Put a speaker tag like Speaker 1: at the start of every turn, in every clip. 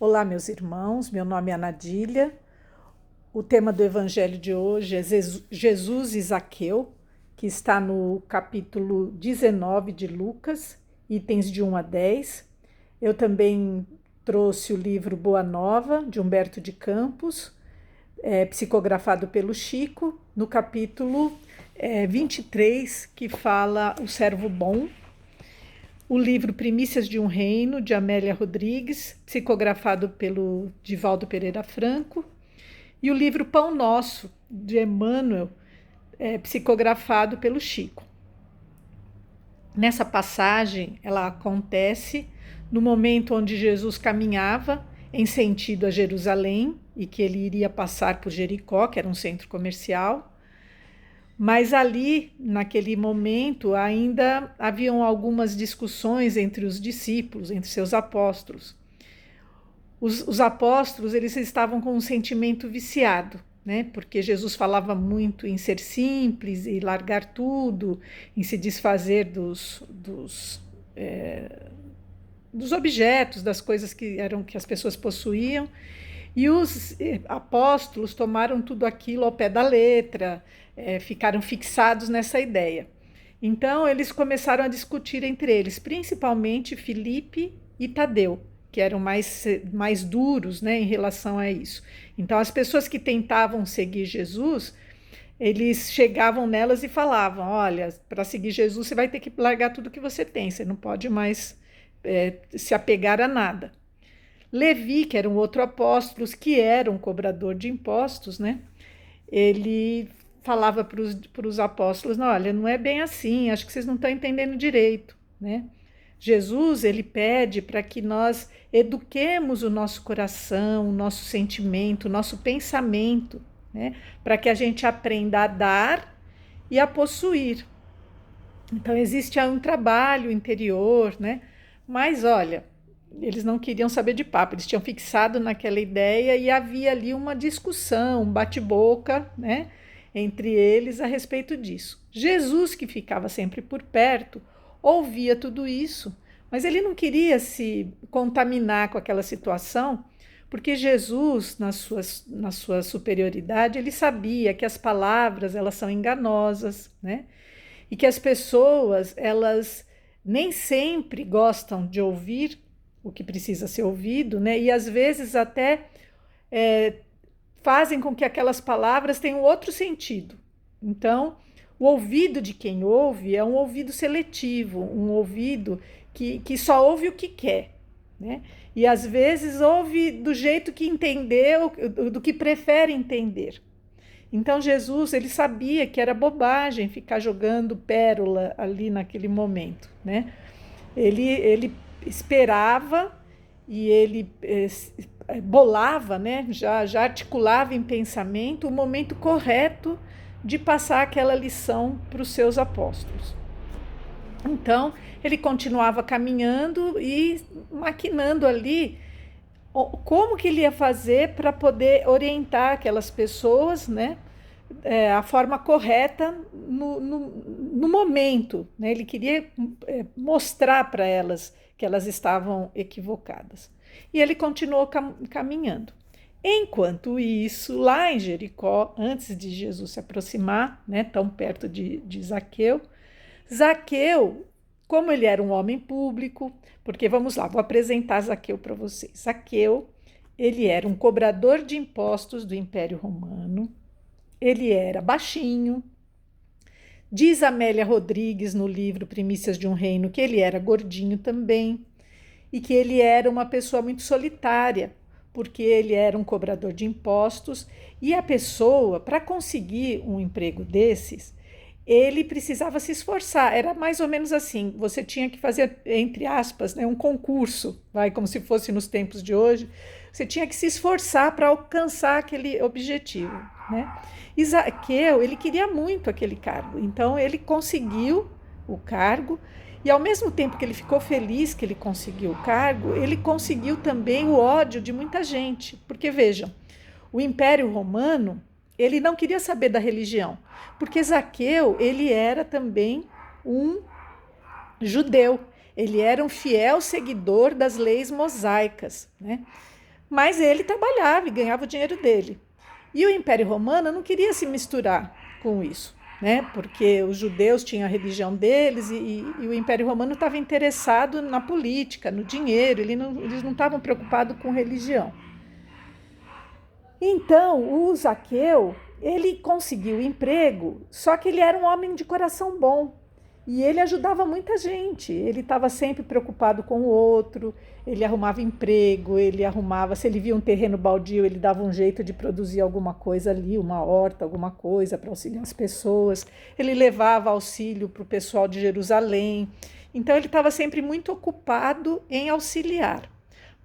Speaker 1: Olá, meus irmãos, meu nome é Anadília. O tema do evangelho de hoje é Jesus e Zaqueu, que está no capítulo 19 de Lucas, itens de 1 a 10. Eu também trouxe o livro Boa Nova, de Humberto de Campos, psicografado pelo Chico, no capítulo 23, que fala O Servo Bom. O livro Primícias de um Reino, de Amélia Rodrigues, psicografado pelo Divaldo Pereira Franco, e o livro Pão Nosso, de Emmanuel, psicografado pelo Chico. Nessa passagem, ela acontece no momento onde Jesus caminhava em sentido a Jerusalém e que ele iria passar por Jericó, que era um centro comercial. Mas ali, naquele momento, ainda haviam algumas discussões entre os discípulos, entre seus apóstolos. Os apóstolos, eles estavam com um sentimento viciado, né? Porque Jesus falava muito em ser simples e largar tudo, em se desfazer dos objetos, das coisas que as pessoas possuíam. E os apóstolos tomaram tudo aquilo ao pé da letra, ficaram fixados nessa ideia. Então, eles começaram a discutir entre eles, principalmente Filipe e Tadeu, que eram mais duros, né, em relação a isso. Então, as pessoas que tentavam seguir Jesus, eles chegavam nelas e falavam: olha, para seguir Jesus você vai ter que largar tudo que você tem, você não pode mais se apegar a nada. Levi, que era um outro apóstolo, que era um cobrador de impostos, né? Ele falava para os apóstolos: não, olha, não é bem assim, acho que vocês não estão entendendo direito, né? Jesus, ele pede para que nós eduquemos o nosso coração, o nosso sentimento, o nosso pensamento, né? Para que a gente aprenda a dar e a possuir. Então, existe um trabalho interior, né? Mas, olha, eles não queriam saber de papo, eles tinham fixado naquela ideia e havia ali uma discussão, um bate-boca, né, entre eles a respeito disso. Jesus, que ficava sempre por perto, ouvia tudo isso, mas ele não queria se contaminar com aquela situação, porque Jesus, na sua superioridade, ele sabia que as palavras elas são enganosas, né, e que as pessoas elas nem sempre gostam de ouvir o que precisa ser ouvido, né? E às vezes até fazem com que aquelas palavras tenham outro sentido. Então, o ouvido de quem ouve é um ouvido seletivo, um ouvido que só ouve o que quer, né? E às vezes ouve do jeito que entendeu, do que prefere entender. Então Jesus, ele sabia que era bobagem ficar jogando pérola ali naquele momento, né? Ele esperava e ele bolava, né? Já articulava em pensamento o momento correto de passar aquela lição para os seus apóstolos. Então, ele continuava caminhando e maquinando ali como que ele ia fazer para poder orientar aquelas pessoas, né? A forma correta no momento, né? Ele queria mostrar para elas que elas estavam equivocadas. E ele continuou caminhando. Enquanto isso, lá em Jericó, antes de Jesus se aproximar, né, tão perto de Zaqueu, Zaqueu, como ele era um homem público, porque vamos lá, vou apresentar Zaqueu para vocês. Zaqueu, ele era um cobrador de impostos do Império Romano. Ele era baixinho. Diz Amélia Rodrigues no livro Primícias de um Reino que ele era gordinho também e que ele era uma pessoa muito solitária, porque ele era um cobrador de impostos e a pessoa, para conseguir um emprego desses, ele precisava se esforçar. Era mais ou menos assim, você tinha que fazer, entre aspas, né, um concurso, como se fosse nos tempos de hoje, você tinha que se esforçar para alcançar aquele objetivo, né? E Zaqueu, ele queria muito aquele cargo, então ele conseguiu o cargo e ao mesmo tempo que ele ficou feliz que ele conseguiu o cargo, ele conseguiu também o ódio de muita gente, porque vejam, o Império Romano, ele não queria saber da religião, porque Zaqueu, ele era também um judeu, ele era um fiel seguidor das leis mosaicas, né? mas ele trabalhava e ganhava o dinheiro dele. E o Império Romano não queria se misturar com isso, né? Porque os judeus tinham a religião deles e o Império Romano estava interessado na política, no dinheiro, eles não estavam preocupados com religião. Então, o Zaqueu, ele conseguiu emprego, só que ele era um homem de coração bom. E ele ajudava muita gente, ele estava sempre preocupado com o outro, ele arrumava emprego, se ele via um terreno baldio, ele dava um jeito de produzir alguma coisa ali, uma horta, alguma coisa para auxiliar as pessoas. Ele levava auxílio para o pessoal de Jerusalém. Então ele estava sempre muito ocupado em auxiliar.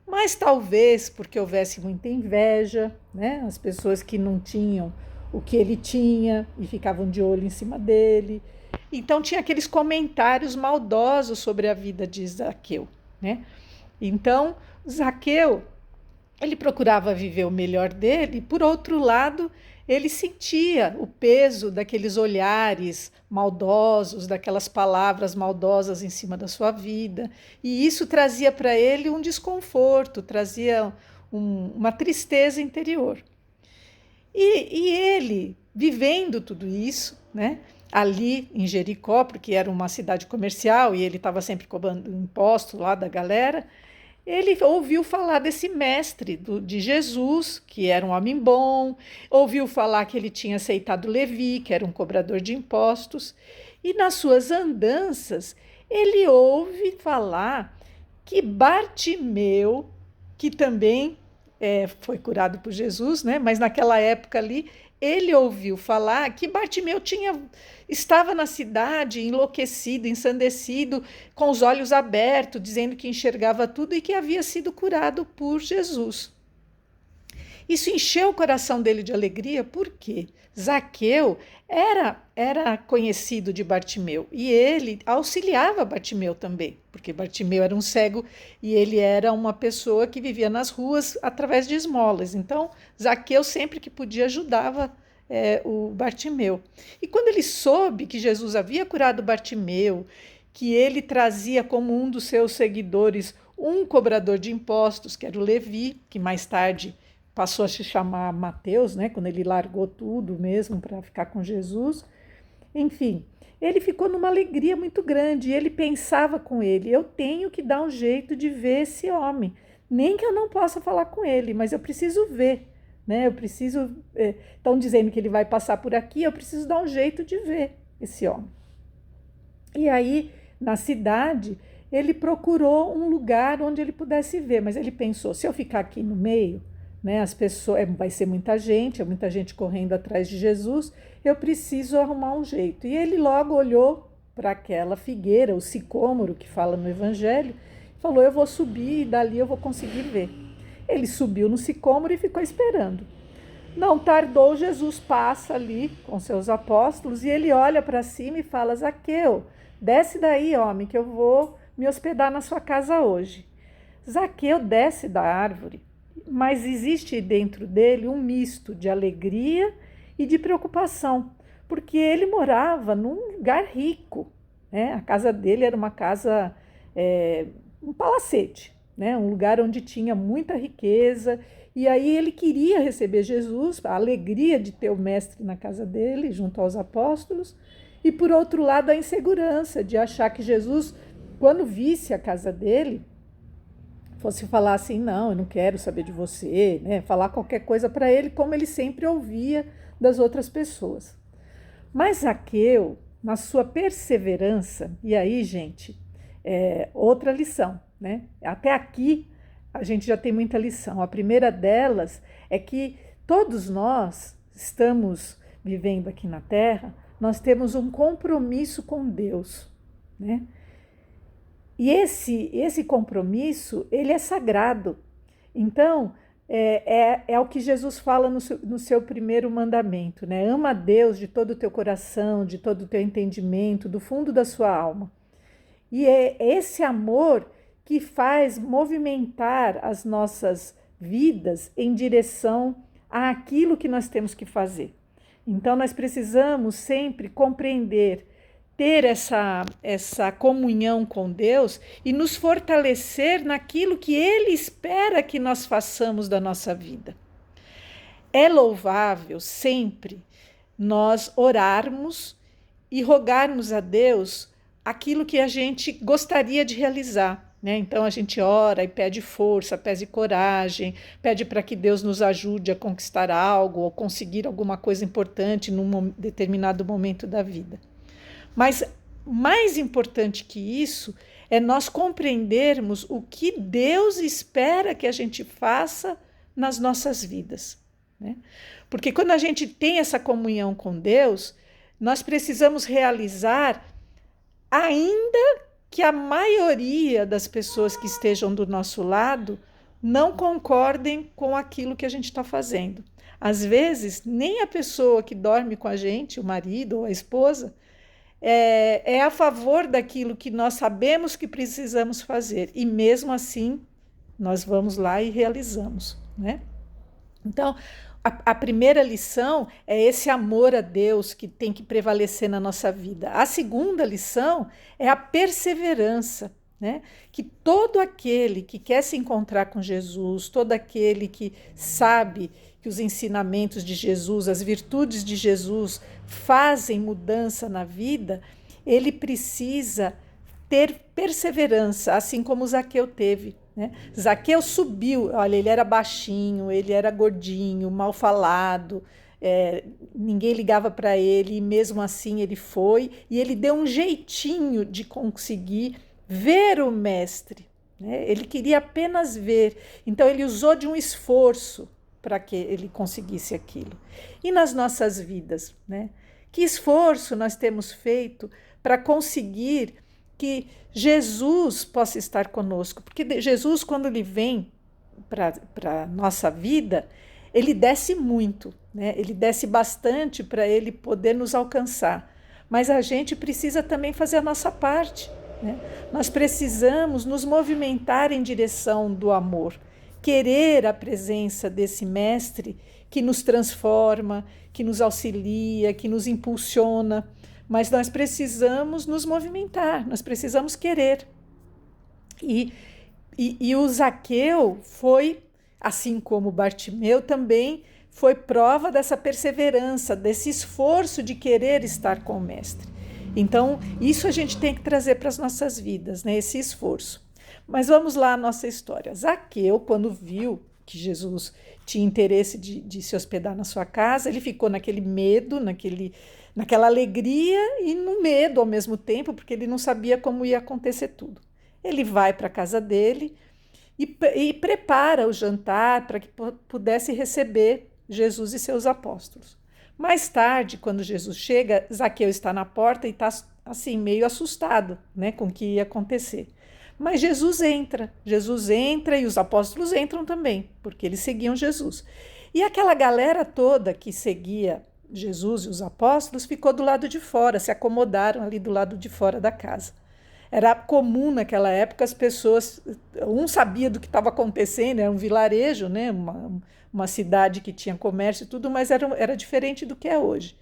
Speaker 1: Mas talvez porque houvesse muita inveja, né? As pessoas que não tinham o que ele tinha e ficavam de olho em cima dele. Então tinha aqueles comentários maldosos sobre a vida de Zaqueu, né? Então, Zaqueu, ele procurava viver o melhor dele, e por outro lado, ele sentia o peso daqueles olhares maldosos, daquelas palavras maldosas em cima da sua vida, e isso trazia para ele um desconforto, trazia uma tristeza interior. E ele, vivendo tudo isso, né, ali em Jericó, porque era uma cidade comercial e ele estava sempre cobrando imposto lá da galera, ele ouviu falar desse mestre de Jesus, que era um homem bom, ouviu falar que ele tinha aceitado Levi, que era um cobrador de impostos, e nas suas andanças ele ouve falar que Bartimeu, que também foi curado por Jesus, né? Mas naquela época ali, ele ouviu falar que Bartimeu estava na cidade enlouquecido, ensandecido, com os olhos abertos, dizendo que enxergava tudo e que havia sido curado por Jesus. Isso encheu o coração dele de alegria, porque Zaqueu era conhecido de Bartimeu e ele auxiliava Bartimeu também, porque Bartimeu era um cego e ele era uma pessoa que vivia nas ruas através de esmolas. Então, Zaqueu sempre que podia ajudava o Bartimeu. E quando ele soube que Jesus havia curado Bartimeu, que ele trazia como um dos seus seguidores um cobrador de impostos, que era o Levi, que mais tarde passou a se chamar Mateus, né, quando ele largou tudo mesmo para ficar com Jesus. Enfim, ele ficou numa alegria muito grande e ele pensava com ele, eu tenho que dar um jeito de ver esse homem, nem que eu não possa falar com ele, mas eu preciso ver, né? Eu preciso, estão dizendo que ele vai passar por aqui, eu preciso dar um jeito de ver esse homem. E aí, na cidade, ele procurou um lugar onde ele pudesse ver, mas ele pensou, se eu ficar aqui no meio, né, as pessoas, vai ser muita gente correndo atrás de Jesus, eu preciso arrumar um jeito. E ele logo olhou para aquela figueira, o sicômoro que fala no Evangelho, e falou, eu vou subir e dali eu vou conseguir ver. Ele subiu no sicômoro e ficou esperando. Não tardou, Jesus passa ali com seus apóstolos e ele olha para cima e fala, Zaqueu, desce daí, homem, que eu vou me hospedar na sua casa hoje. Zaqueu desce da árvore, mas existe dentro dele um misto de alegria e de preocupação, porque ele morava num lugar rico, né? A casa dele era uma casa, um palacete, né? Um lugar onde tinha muita riqueza, e aí ele queria receber Jesus, a alegria de ter o mestre na casa dele, junto aos apóstolos, e por outro lado a insegurança de achar que Jesus, quando visse a casa dele, fosse falar assim, não, eu não quero saber de você, né? Falar qualquer coisa para ele, como ele sempre ouvia das outras pessoas. Mas Zaqueu, na sua perseverança, e aí, gente, outra lição, né? Até aqui a gente já tem muita lição. A primeira delas é que todos nós estamos vivendo aqui na Terra, nós temos um compromisso com Deus, né? E esse compromisso, ele é sagrado. Então, é o que Jesus fala no seu primeiro mandamento, né? Ama a Deus de todo o teu coração, de todo o teu entendimento, do fundo da sua alma. E é esse amor que faz movimentar as nossas vidas em direção àquilo que nós temos que fazer. Então, nós precisamos sempre compreender ter essa comunhão com Deus e nos fortalecer naquilo que Ele espera que nós façamos da nossa vida. É louvável sempre nós orarmos e rogarmos a Deus aquilo que a gente gostaria de realizar, né? Então a gente ora e pede força, pede coragem, pede para que Deus nos ajude a conquistar algo ou conseguir alguma coisa importante num determinado momento da vida. Mas mais importante que isso é nós compreendermos o que Deus espera que a gente faça nas nossas vidas, né? Porque quando a gente tem essa comunhão com Deus, nós precisamos realizar, ainda que a maioria das pessoas que estejam do nosso lado não concordem com aquilo que a gente está fazendo. Às vezes, nem a pessoa que dorme com a gente, o marido ou a esposa, é a favor daquilo que nós sabemos que precisamos fazer. E mesmo assim, nós vamos lá e realizamos, né? Então, a primeira lição é esse amor a Deus que tem que prevalecer na nossa vida. A segunda lição é a perseverança, né? Que todo aquele que quer se encontrar com Jesus, todo aquele que sabe que os ensinamentos de Jesus, as virtudes de Jesus fazem mudança na vida, ele precisa ter perseverança, assim como Zaqueu teve, né? Zaqueu subiu, olha, ele era baixinho, ele era gordinho, mal falado, ninguém ligava para ele, e mesmo assim ele foi, e ele deu um jeitinho de conseguir ver o mestre, né? Ele queria apenas ver, então ele usou de um esforço para que ele conseguisse aquilo. E nas nossas vidas, né? Que esforço nós temos feito para conseguir que Jesus possa estar conosco, porque Jesus, quando ele vem para a nossa vida, ele desce muito, né? Ele desce bastante para ele poder nos alcançar, mas a gente precisa também fazer a nossa parte, né? Nós precisamos nos movimentar em direção do amor, querer a presença desse mestre que nos transforma, que nos auxilia, que nos impulsiona, mas nós precisamos nos movimentar, nós precisamos querer. E o Zaqueu foi, assim como Bartimeu, também foi prova dessa perseverança, desse esforço de querer estar com o mestre. Então, isso a gente tem que trazer para as nossas vidas, né? Esse esforço. Mas vamos lá à nossa história. Zaqueu, quando viu que Jesus tinha interesse de se hospedar na sua casa, ele ficou naquele medo, naquela alegria e no medo ao mesmo tempo, porque ele não sabia como ia acontecer tudo. Ele vai para a casa dele e prepara o jantar para que pudesse receber Jesus e seus apóstolos. Mais tarde, quando Jesus chega, Zaqueu está na porta e está assim, meio assustado, né, com o que ia acontecer. Mas Jesus entra e os apóstolos entram também, porque eles seguiam Jesus. E aquela galera toda que seguia Jesus e os apóstolos ficou do lado de fora, se acomodaram ali do lado de fora da casa. Era comum naquela época as pessoas, um sabia do que estava acontecendo, era um vilarejo, né? Uma cidade que tinha comércio e tudo, mas era diferente do que é hoje.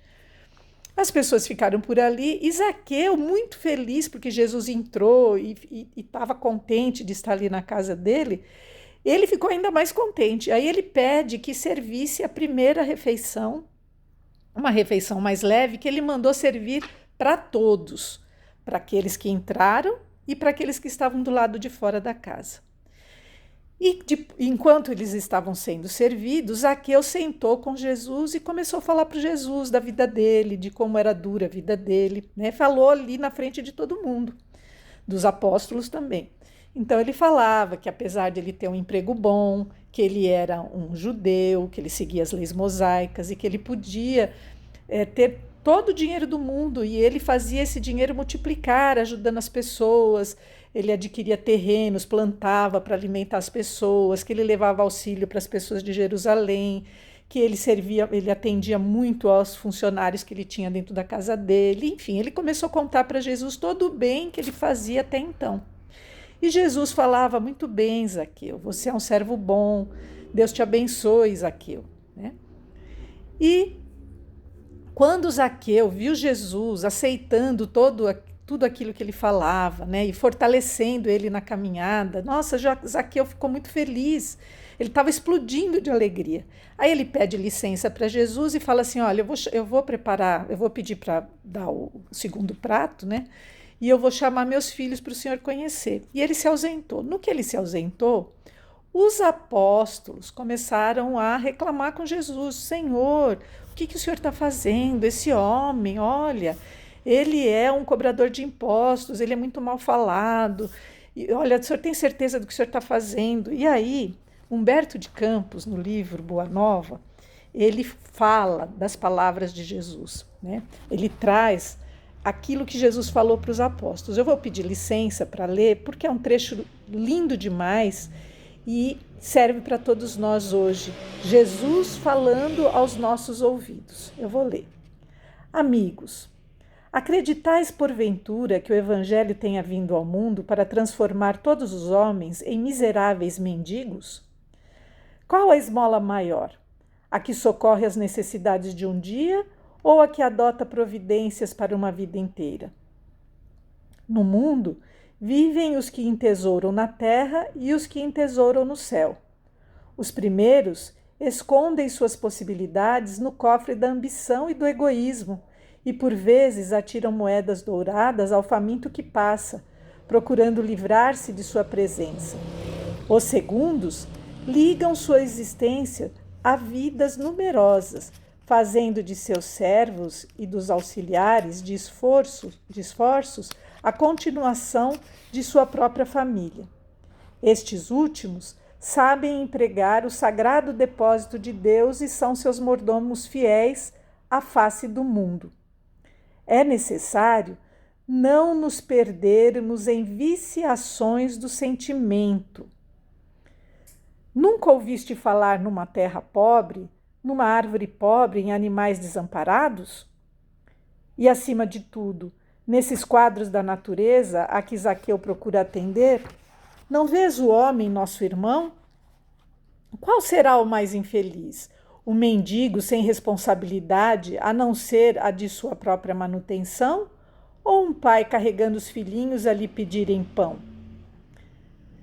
Speaker 1: As pessoas ficaram por ali e Zaqueu, muito feliz porque Jesus entrou e estava contente de estar ali na casa dele, ele ficou ainda mais contente. Aí ele pede que servisse a primeira refeição, uma refeição mais leve, que ele mandou servir para todos, para aqueles que entraram e para aqueles que estavam do lado de fora da casa. Enquanto eles estavam sendo servidos, Zaqueu sentou com Jesus e começou a falar para Jesus da vida dele, de como era dura a vida dele, né? Falou ali na frente de todo mundo, dos apóstolos também. Então ele falava que apesar de ele ter um emprego bom, que ele era um judeu, que ele seguia as leis mosaicas e que ele podia ter todo o dinheiro do mundo e ele fazia esse dinheiro multiplicar, ajudando as pessoas. Ele adquiria terrenos, plantava para alimentar as pessoas, que ele levava auxílio para as pessoas de Jerusalém, que ele atendia muito aos funcionários que ele tinha dentro da casa dele. Enfim, ele começou a contar para Jesus todo o bem que ele fazia até então. E Jesus falava: muito bem, Zaqueu, você é um servo bom, Deus te abençoe, Zaqueu, né? E Quando Zaqueu viu Jesus aceitando tudo aquilo que ele falava, né, e fortalecendo ele na caminhada, nossa, Zaqueu ficou muito feliz. Ele estava explodindo de alegria. Aí ele pede licença para Jesus e fala assim: olha, eu vou preparar, eu vou pedir para dar o segundo prato, né? E eu vou chamar meus filhos para o senhor conhecer. E ele se ausentou. No que ele se ausentou, os apóstolos começaram a reclamar com Jesus: Senhor, o que o senhor está fazendo? Esse homem, olha, ele é um cobrador de impostos, ele é muito mal falado. E, olha, o senhor tem certeza do que o senhor está fazendo? E aí, Humberto de Campos, no livro Boa Nova, ele fala das palavras de Jesus, né? Ele traz aquilo que Jesus falou para os apóstolos. Eu vou pedir licença para ler, porque é um trecho lindo demais e serve para todos nós hoje. Jesus falando aos nossos ouvidos. Eu vou ler. Amigos, acreditais porventura que o Evangelho tenha vindo ao mundo para transformar todos os homens em miseráveis mendigos? Qual a esmola maior? A que socorre as necessidades de um dia ou a que adota providências para uma vida inteira? No mundo, vivem os que entesouram na terra e os que entesouram no céu. Os primeiros escondem suas possibilidades no cofre da ambição e do egoísmo e, por vezes, atiram moedas douradas ao faminto que passa, procurando livrar-se de sua presença. Os segundos ligam sua existência a vidas numerosas, fazendo de seus servos e dos auxiliares de esforços a continuação de sua própria família. Estes últimos sabem empregar o sagrado depósito de Deus e são seus mordomos fiéis à face do mundo. É necessário não nos perdermos em viciações do sentimento. Nunca ouviste falar numa terra pobre, numa árvore pobre, em animais desamparados? E, acima de tudo, nesses quadros da natureza a que Zaqueu procura atender, não vês o homem, nosso irmão? Qual será o mais infeliz? O mendigo sem responsabilidade, a não ser a de sua própria manutenção? Ou um pai carregando os filhinhos a lhe pedirem pão?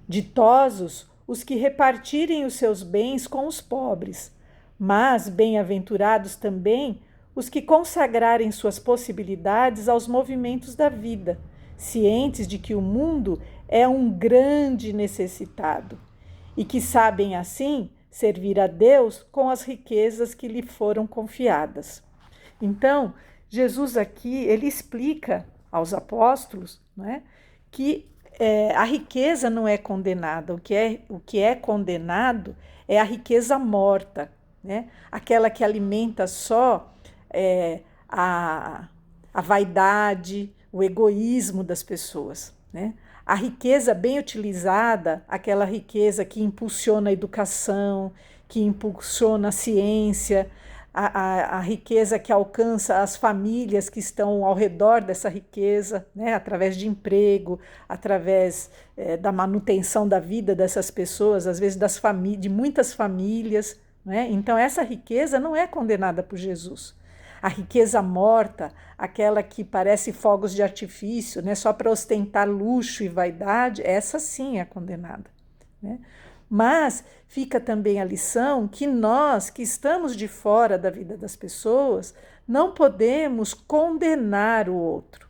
Speaker 1: Ditosos os que repartirem os seus bens com os pobres, mas bem-aventurados também os que consagrarem suas possibilidades aos movimentos da vida, cientes de que o mundo é um grande necessitado e que sabem, assim, servir a Deus com as riquezas que lhe foram confiadas. Então, Jesus aqui, ele explica aos apóstolos, né, que a riqueza não é condenada, o que é condenado é a riqueza morta, né? Aquela que alimenta só a vaidade, o egoísmo das pessoas, né? A riqueza bem utilizada, aquela riqueza que impulsiona a educação, que impulsiona a ciência, a riqueza que alcança as famílias que estão ao redor dessa riqueza, né, através de emprego, através da manutenção da vida dessas pessoas, às vezes de muitas famílias, né? Então essa riqueza não é condenada por Jesus. A riqueza morta, aquela que parece fogos de artifício, né, só para ostentar luxo e vaidade, essa sim é condenada, né? Mas fica também a lição que nós, que estamos de fora da vida das pessoas, não podemos condenar o outro,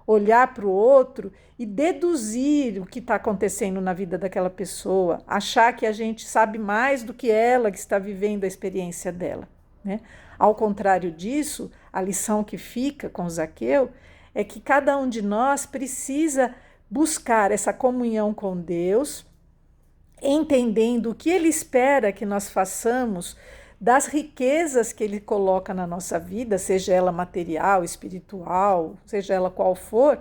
Speaker 1: olhar para o outro e deduzir o que está acontecendo na vida daquela pessoa, achar que a gente sabe mais do que ela que está vivendo a experiência dela, né? Ao contrário disso, a lição que fica com Zaqueu é que cada um de nós precisa buscar essa comunhão com Deus, entendendo o que Ele espera que nós façamos das riquezas que Ele coloca na nossa vida, seja ela material, espiritual, seja ela qual for,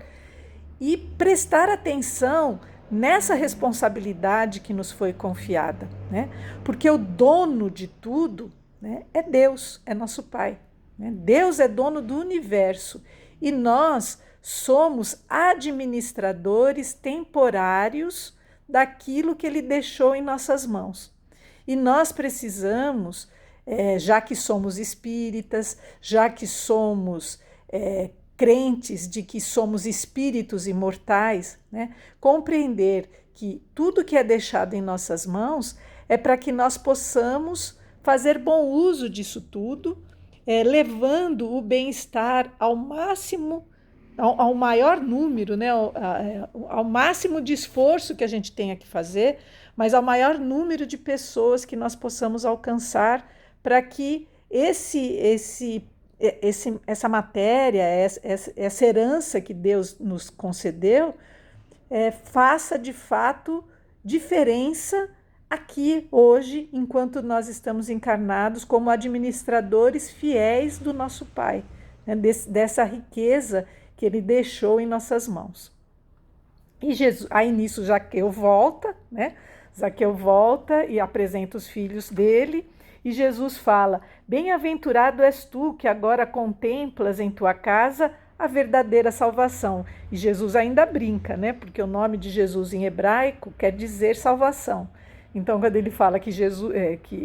Speaker 1: e prestar atenção nessa responsabilidade que nos foi confiada, né? Porque o dono de tudo, né, é Deus, é nosso Pai, né? Deus é dono do universo e nós somos administradores temporários daquilo que Ele deixou em nossas mãos. E nós precisamos já que somos espíritas, já que somos crentes de que somos espíritos imortais, né? Compreender que tudo que é deixado em nossas mãos é para que nós possamos fazer bom uso disso tudo, levando o bem-estar ao máximo, ao maior número, né? Ao máximo de esforço que a gente tenha que fazer, mas ao maior número de pessoas que nós possamos alcançar para que essa matéria, essa herança que Deus nos concedeu, faça de fato diferença aqui hoje, enquanto nós estamos encarnados como administradores fiéis do nosso Pai, né, dessa riqueza que Ele deixou em nossas mãos. E Jesus, aí nisso Zaqueu volta, né? Zaqueu volta e apresenta os filhos dele, e Jesus fala: bem-aventurado és tu que agora contemplas em tua casa a verdadeira salvação. E Jesus ainda brinca, né? Porque o nome de Jesus em hebraico quer dizer salvação. Então, quando ele fala que,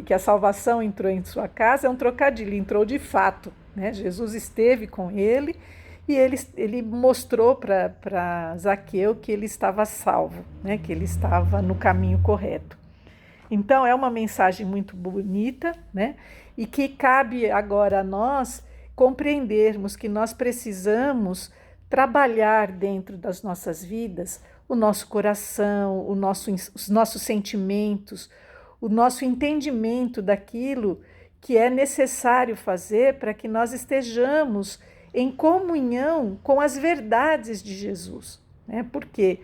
Speaker 1: que a salvação entrou em sua casa, é um trocadilho, entrou de fato, né? Jesus esteve com ele e ele mostrou para Zaqueu que ele estava salvo, né? Que ele estava no caminho correto. Então, é uma mensagem muito bonita, né? E que cabe agora a nós compreendermos que nós precisamos trabalhar dentro das nossas vidas o nosso coração, os nossos sentimentos, o nosso entendimento daquilo que é necessário fazer para que nós estejamos em comunhão com as verdades de Jesus, né? Porque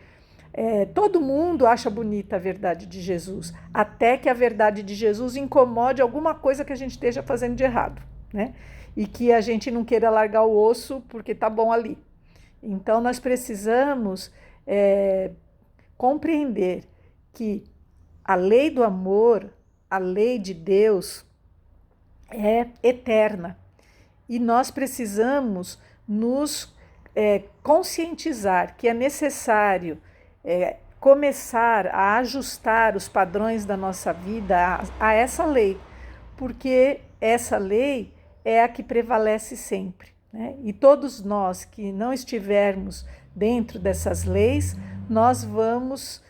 Speaker 1: todo mundo acha bonita a verdade de Jesus, até que a verdade de Jesus incomode alguma coisa que a gente esteja fazendo de errado, né? E que a gente não queira largar o osso porque tá bom ali. Então, nós precisamos compreender que a lei do amor, a lei de Deus, é eterna. E nós precisamos nos conscientizar que é necessário começar a ajustar os padrões da nossa vida a essa lei, porque essa lei é a que prevalece sempre, né? E todos nós que não estivermos dentro dessas leis, nós vamos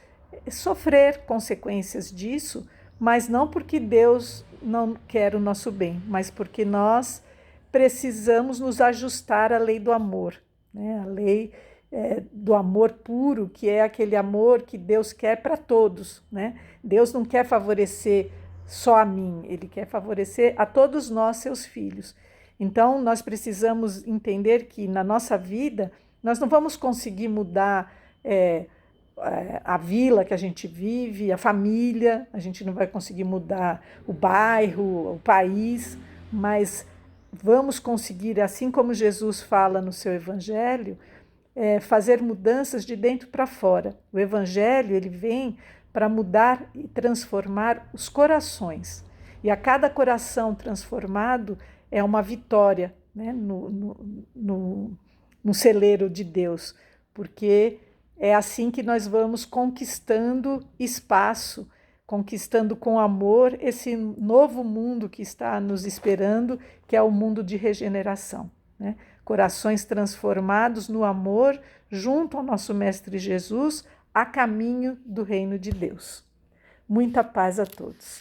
Speaker 1: sofrer consequências disso, mas não porque Deus não quer o nosso bem, mas porque nós precisamos nos ajustar à lei do amor, né? A lei do amor puro, que é aquele amor que Deus quer para todos, né? Deus não quer favorecer só a mim, Ele quer favorecer a todos nós, seus filhos. Então, nós precisamos entender que na nossa vida, nós não vamos conseguir mudar a vila que a gente vive, a família, a gente não vai conseguir mudar o bairro, o país, mas vamos conseguir, assim como Jesus fala no seu evangelho, fazer mudanças de dentro para fora. O evangelho, ele vem para mudar e transformar os corações. E a cada coração transformado é uma vitória, né, no celeiro de Deus, porque é assim que nós vamos conquistando espaço, conquistando com amor esse novo mundo que está nos esperando, que é o mundo de regeneração, né? Corações transformados no amor, junto ao nosso Mestre Jesus, a caminho do reino de Deus. Muita paz a todos.